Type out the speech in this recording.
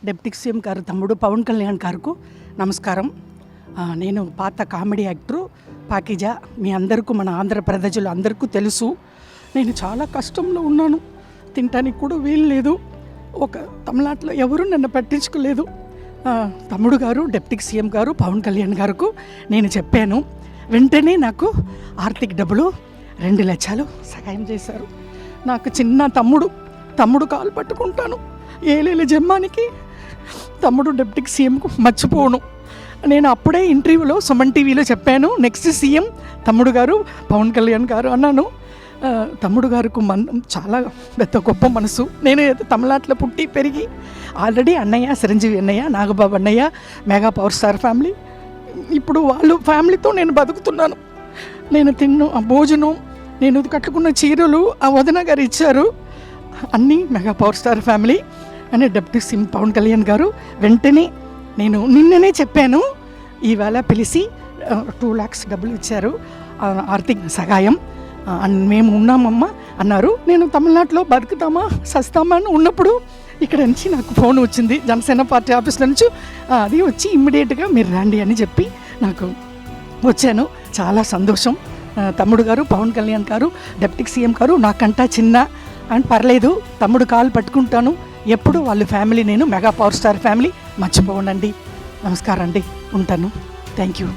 Deputy CM గారు తమ్ముడు పవన్ కళ్యాణ్ గారికి నమస్కారం. నేను పాత కామెడీ యాక్టరు పాకిజా. మీ అందరికీ, మన ఆంధ్ర ప్రజలు అందరికీ తెలుసు. నేను చాలా కష్టంలో ఉన్నాను, తినటానికి కూడా వీలు లేదు. ఒక తమిళనాడులో ఎవరు నన్ను పట్టించుకోలేదు. తమ్ముడు గారు డిప్యూటీ సీఎం గారు పవన్ కళ్యాణ్ గారికి నేను చెప్పాను. వెంటనే నాకు ఆర్థిక డబ్బులు 2 లక్షలు సహాయం చేశారు. నాకు చిన్న తమ్ముడు కాలు పట్టుకుంటాను. ఏలేల జమ్మానికి తమ్ముడు డిప్యూటీ సీఎంకు మర్చిపోను. నేను అప్పుడే ఇంటర్వ్యూలో సుమన్ టీవీలో చెప్పాను, నెక్స్ట్ సీఎం తమ్ముడు గారు పవన్ కళ్యాణ్ గారు అన్నాను. తమ్ముడు గారికి చాలా పెద్ద గొప్ప మనసు. నేను తమిళనాడులో పుట్టి పెరిగి ఆల్రెడీ అన్నయ్య చిరంజీవి అన్నయ్య, నాగబాబు అన్నయ్య, మెగా పవర్ స్టార్ ఫ్యామిలీ. ఇప్పుడు వాళ్ళు ఫ్యామిలీతో నేను బతుకుతున్నాను. నేను ఆ భోజనం, నేను కట్టుకున్న చీరలు ఆ వదిన గారు ఇచ్చారు. అన్నీ మెగా పవర్ స్టార్ ఫ్యామిలీ అని డిప్యూటీ సీఎం పవన్ కళ్యాణ్ గారు. వెంటనే నేను నిన్ననే చెప్పాను, ఈవేళ పిలిచి 2 lakhs డబ్బులు ఇచ్చారు, ఆర్థిక సహాయం. మేము ఉన్నామమ్మా అన్నారు. నేను తమిళనాడులో బతుకుతామా సస్తామా అని ఉన్నప్పుడు ఇక్కడ నుంచి నాకు ఫోన్ వచ్చింది జనసేన పార్టీ ఆఫీస్ నుంచి. అది వచ్చి ఇమ్మీడియట్గా మీరు రండి అని చెప్పి నాకు వచ్చాను. చాలా సంతోషం. తమ్ముడు గారు పవన్ కళ్యాణ్ గారు, డిప్యూటీ సీఎం గారు నాకంటా చిన్న అని పర్లేదు, తమ్ముడు కాలు పట్టుకుంటాను ఎప్పుడు. వాళ్ళ ఫ్యామిలీ నేను మెగా పవర్ స్టార్ ఫ్యామిలీ మర్చిపోనండి. నమస్కారం అండి, ఉంటాను. Thank you.